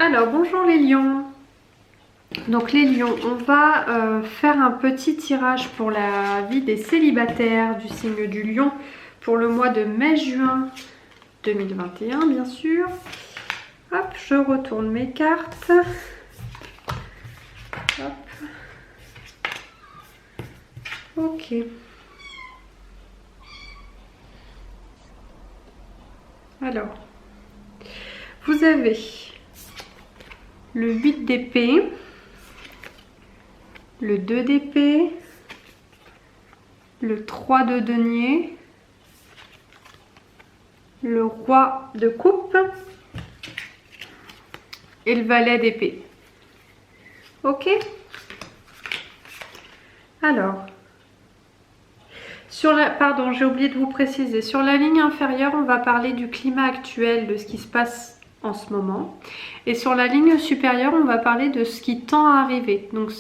Alors bonjour les lions. Donc les lions, on va faire un petit tirage pour la vie des célibataires du signe du lion pour le mois de mai-juin 2021 bien sûr. Hop, je retourne mes cartes. Hop. Ok. Alors, vous avez le 8 d'épée, le 2 d'épée, le 3 de denier, le roi de coupe et le valet d'épée. Ok? Alors, pardon, j'ai oublié de vous préciser, sur la ligne inférieure, on va parler du climat actuel, de ce qui se passe en ce moment. Et sur la ligne supérieure, on va parler de ce qui tend à arriver. Donc,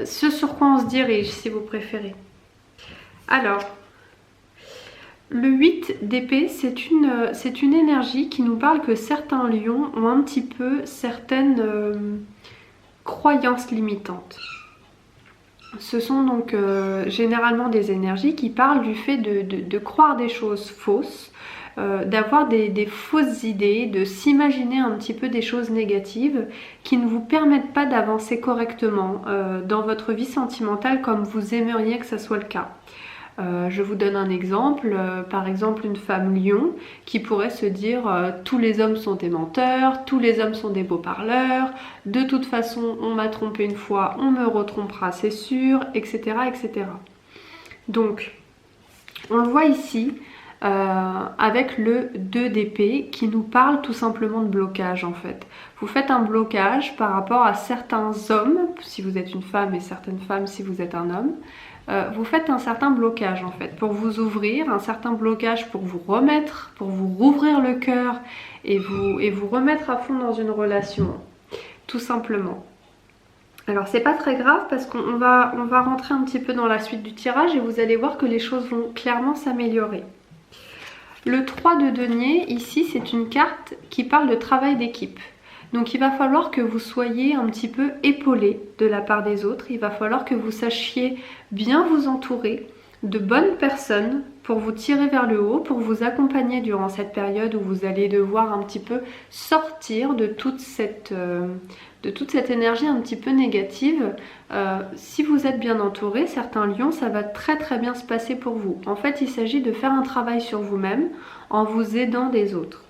ce sur quoi on se dirige, si vous préférez. Alors, le 8 d'épée, c'est une énergie qui nous parle que certains lions ont un petit peu certaines croyances limitantes. Ce sont donc généralement des énergies qui parlent du fait de croire des choses fausses, d'avoir des fausses idées, de s'imaginer un petit peu des choses négatives qui ne vous permettent pas d'avancer correctement dans votre vie sentimentale comme vous aimeriez que ça soit le cas. Je vous donne un exemple, par exemple une femme lion qui pourrait se dire tous les hommes sont des menteurs, tous les hommes sont des beaux parleurs, de toute façon on m'a trompé une fois, on me retrompera c'est sûr, etc. etc. Donc on le voit ici avec le 2 d'épée qui nous parle tout simplement de blocage en fait. Vous faites un blocage par rapport à certains hommes, si vous êtes une femme et certaines femmes si vous êtes un homme. Vous faites un certain blocage en fait pour vous ouvrir, un certain blocage pour vous remettre, pour vous rouvrir le cœur et vous remettre à fond dans une relation, tout simplement. Alors c'est pas très grave parce qu'on va rentrer un petit peu dans la suite du tirage et vous allez voir que les choses vont clairement s'améliorer. Le 3 de denier, ici c'est une carte qui parle de travail d'équipe. Donc il va falloir que vous soyez un petit peu épaulé de la part des autres. Il va falloir que vous sachiez bien vous entourer de bonnes personnes pour vous tirer vers le haut, pour vous accompagner durant cette période où vous allez devoir un petit peu sortir de toute cette énergie un petit peu négative. Si vous êtes bien entouré, certains lions, ça va très très bien se passer pour vous. En fait, il s'agit de faire un travail sur vous-même en vous aidant des autres.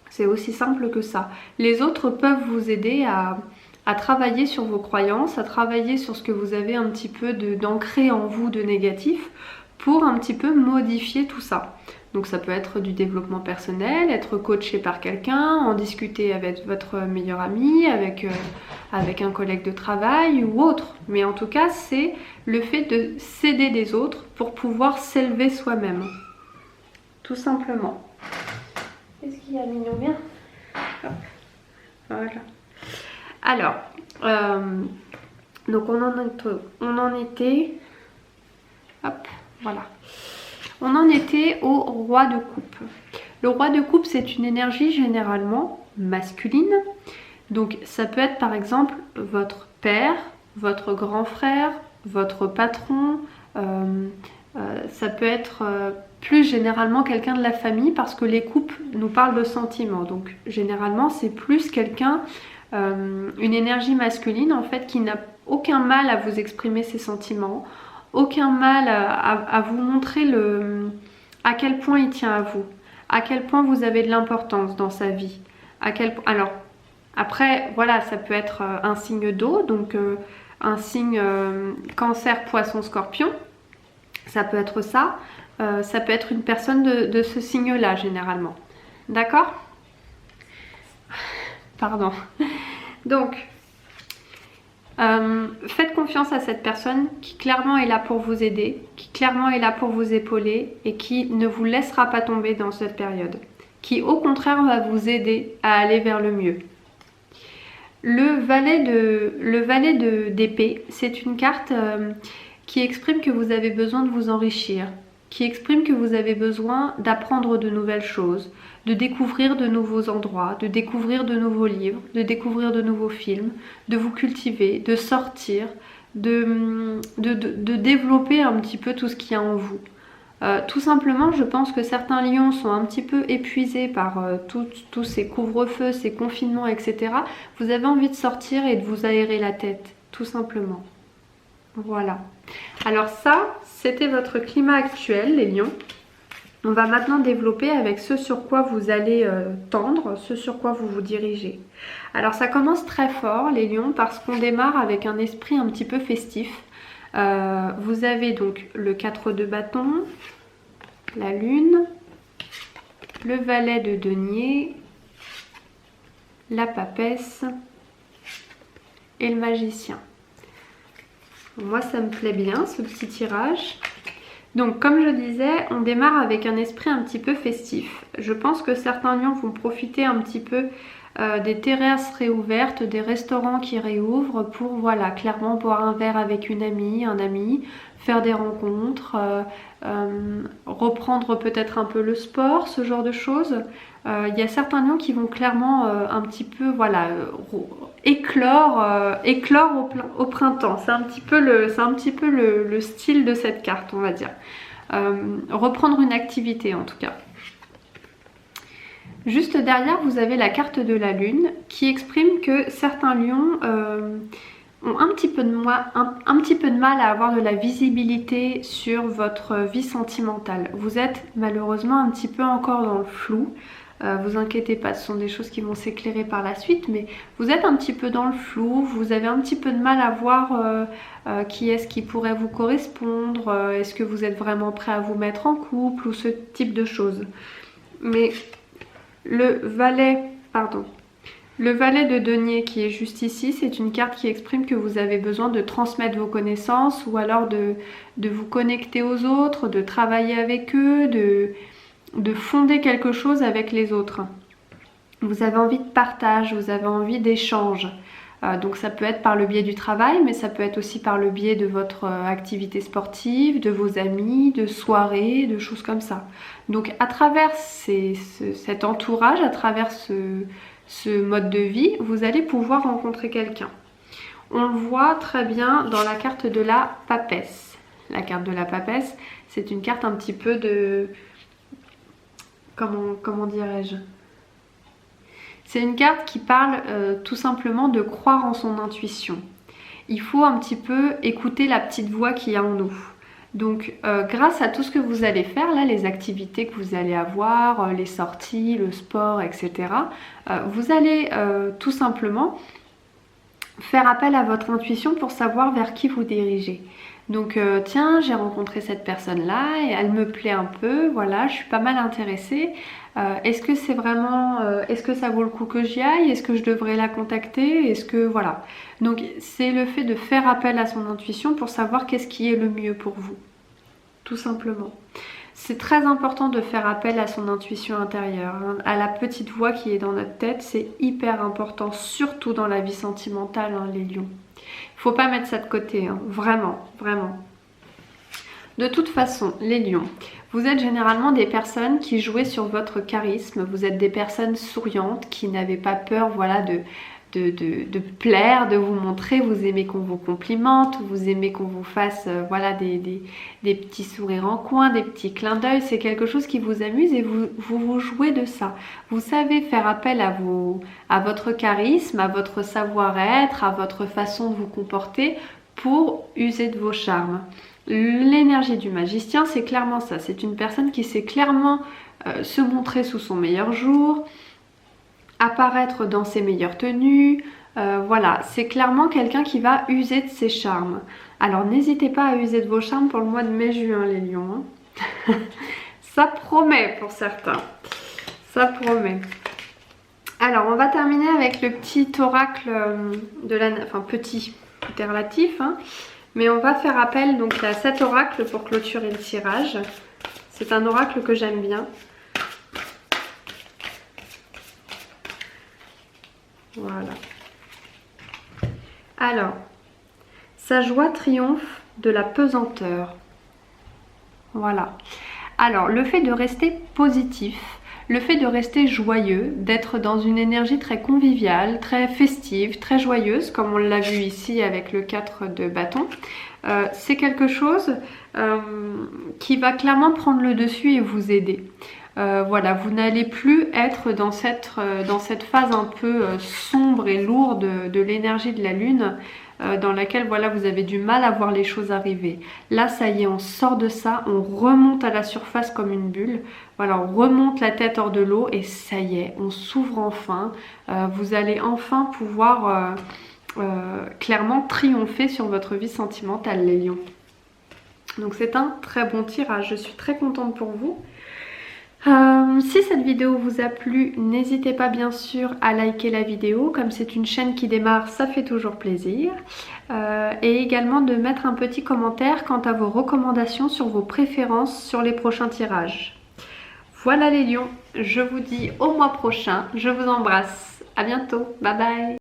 C'est aussi simple que ça. Les autres peuvent vous aider à travailler sur vos croyances, à travailler sur ce que vous avez un petit peu d'ancré en vous de négatif pour un petit peu modifier tout ça. Donc ça peut être du développement personnel, être coaché par quelqu'un, en discuter avec votre meilleur ami, avec un collègue de travail ou autre. Mais en tout cas, c'est le fait de s'aider des autres pour pouvoir s'élever soi-même. Tout simplement. Qu'est-ce qu'il y a, mignon? Bien. Hop. Voilà. Alors, donc on en était. Hop, voilà. On en était au roi de coupe. Le roi de coupe, c'est une énergie généralement masculine. Donc ça peut être par exemple votre père, votre grand frère, votre patron. Ça peut être plus généralement quelqu'un de la famille parce que les coupes nous parlent de sentiments. Donc généralement c'est plus quelqu'un, une énergie masculine en fait qui n'a aucun mal à vous exprimer ses sentiments, aucun mal à vous montrer à quel point il tient à vous, à quel point vous avez de l'importance dans sa vie. Alors après voilà, ça peut être un signe d'eau, donc un signe cancer, poisson, scorpion. Ça peut être ça, ça peut être une personne de ce signe-là généralement. D'accord? Pardon. Donc, faites confiance à cette personne qui clairement est là pour vous aider, qui clairement est là pour vous épauler et qui ne vous laissera pas tomber dans cette période. Qui au contraire va vous aider à aller vers le mieux. Le valet d'épée, c'est une carte qui exprime que vous avez besoin de vous enrichir, qui exprime que vous avez besoin d'apprendre de nouvelles choses, de découvrir de nouveaux endroits, de découvrir de nouveaux livres, de découvrir de nouveaux films, de vous cultiver, de sortir, de développer un petit peu tout ce qu'il y a en vous. Tout simplement, je pense que certains lions sont un petit peu épuisés par tous ces couvre-feux, ces confinements, etc. Vous avez envie de sortir et de vous aérer la tête, tout simplement. Voilà. Alors ça, c'était votre climat actuel, les lions. On va maintenant développer avec ce sur quoi vous allez tendre, ce sur quoi vous vous dirigez. Alors ça commence très fort, les lions, parce qu'on démarre avec un esprit un petit peu festif. Vous avez donc le 4 de bâton, la lune, le valet de denier, la papesse et le magicien. Moi ça me plaît bien ce petit tirage. Donc comme je disais, on démarre avec un esprit un petit peu festif. Je pense que certains lions vont profiter un petit peu des terrasses réouvertes, des restaurants qui réouvrent pour voilà, clairement boire un verre avec une amie, un ami, faire des rencontres, reprendre peut-être un peu le sport, ce genre de choses. Il y a certains lions qui vont clairement un petit peu voilà, éclore au printemps. C'est un petit peu le style de cette carte, on va dire. Reprendre une activité en tout cas. Juste derrière, vous avez la carte de la lune qui exprime que certains lions ont un petit peu de mal à avoir de la visibilité sur votre vie sentimentale. Vous êtes malheureusement un petit peu encore dans le flou. Vous inquiétez pas, ce sont des choses qui vont s'éclairer par la suite, mais vous êtes un petit peu dans le flou, vous avez un petit peu de mal à voir qui est-ce qui pourrait vous correspondre, est-ce que vous êtes vraiment prêt à vous mettre en couple ou ce type de choses. Mais le valet de denier qui est juste ici, c'est une carte qui exprime que vous avez besoin de transmettre vos connaissances ou alors de vous connecter aux autres, de travailler avec eux, de fonder quelque chose avec les autres. Vous avez envie de partage, vous avez envie d'échange. Donc ça peut être par le biais du travail, mais ça peut être aussi par le biais de votre activité sportive, de vos amis, de soirées, de choses comme ça. Donc à travers cet entourage, à travers ce mode de vie, vous allez pouvoir rencontrer quelqu'un. On le voit très bien dans la carte de la papesse. La carte de la papesse, c'est une carte un petit peu de... Comment dirais-je ? C'est une carte qui parle tout simplement de croire en son intuition. Il faut un petit peu écouter la petite voix qu'il y a en nous. Donc grâce à tout ce que vous allez faire, là, les activités que vous allez avoir, les sorties, le sport, etc., vous allez tout simplement faire appel à votre intuition pour savoir vers qui vous dirigez. Donc tiens, j'ai rencontré cette personne-là et elle me plaît un peu, voilà, je suis pas mal intéressée. Est-ce que c'est vraiment, est-ce que ça vaut le coup que j'y aille? Est-ce que je devrais la contacter? Est-ce que voilà. Donc c'est le fait de faire appel à son intuition pour savoir qu'est-ce qui est le mieux pour vous, tout simplement. C'est très important de faire appel à son intuition intérieure, hein, à la petite voix qui est dans notre tête, c'est hyper important, surtout dans la vie sentimentale, hein, les lions. Faut pas mettre ça de côté, hein, vraiment, vraiment. De toute façon, les lions, vous êtes généralement des personnes qui jouaient sur votre charisme, vous êtes des personnes souriantes qui n'avaient pas peur, voilà, de plaire, de vous montrer, vous aimez qu'on vous complimente, vous aimez qu'on vous fasse voilà, des petits sourires en coin, des petits clins d'œil, c'est quelque chose qui vous amuse et vous jouez de ça. Vous savez faire appel à votre charisme, à votre savoir-être, à votre façon de vous comporter pour user de vos charmes. L'énergie du magicien, c'est clairement ça, c'est une personne qui sait clairement se montrer sous son meilleur jour, apparaître dans ses meilleures tenues, voilà, c'est clairement quelqu'un qui va user de ses charmes. Alors n'hésitez pas à user de vos charmes pour le mois de mai-juin, les lions. Hein. Ça promet pour certains, ça promet. Alors on va terminer avec le petit oracle de la... Enfin petit, tout est relatif, hein. Mais on va faire appel donc à cet oracle pour clôturer le tirage. C'est un oracle que j'aime bien. Voilà. Alors, sa joie triomphe de la pesanteur. Voilà. Alors, le fait de rester positif, le fait de rester joyeux, d'être dans une énergie très conviviale, très festive, très joyeuse, comme on l'a vu ici avec le 4 de bâton, c'est quelque chose qui va clairement prendre le dessus et vous aider. Voilà, vous n'allez plus être dans cette phase un peu sombre et lourde de l'énergie de la lune, dans laquelle voilà, vous avez du mal à voir les choses arriver. Là, ça y est, on sort de ça, on remonte à la surface comme une bulle. Voilà, on remonte la tête hors de l'eau et ça y est, on s'ouvre enfin. Vous allez enfin pouvoir clairement triompher sur votre vie sentimentale, les lions. Donc c'est un très bon tirage, je suis très contente pour vous. Si cette vidéo vous a plu, n'hésitez pas bien sûr à liker la vidéo, comme c'est une chaîne qui démarre, ça fait toujours plaisir. Et également de mettre un petit commentaire quant à vos recommandations sur vos préférences sur les prochains tirages. Voilà les lions, je vous dis au mois prochain, je vous embrasse, à bientôt, bye bye.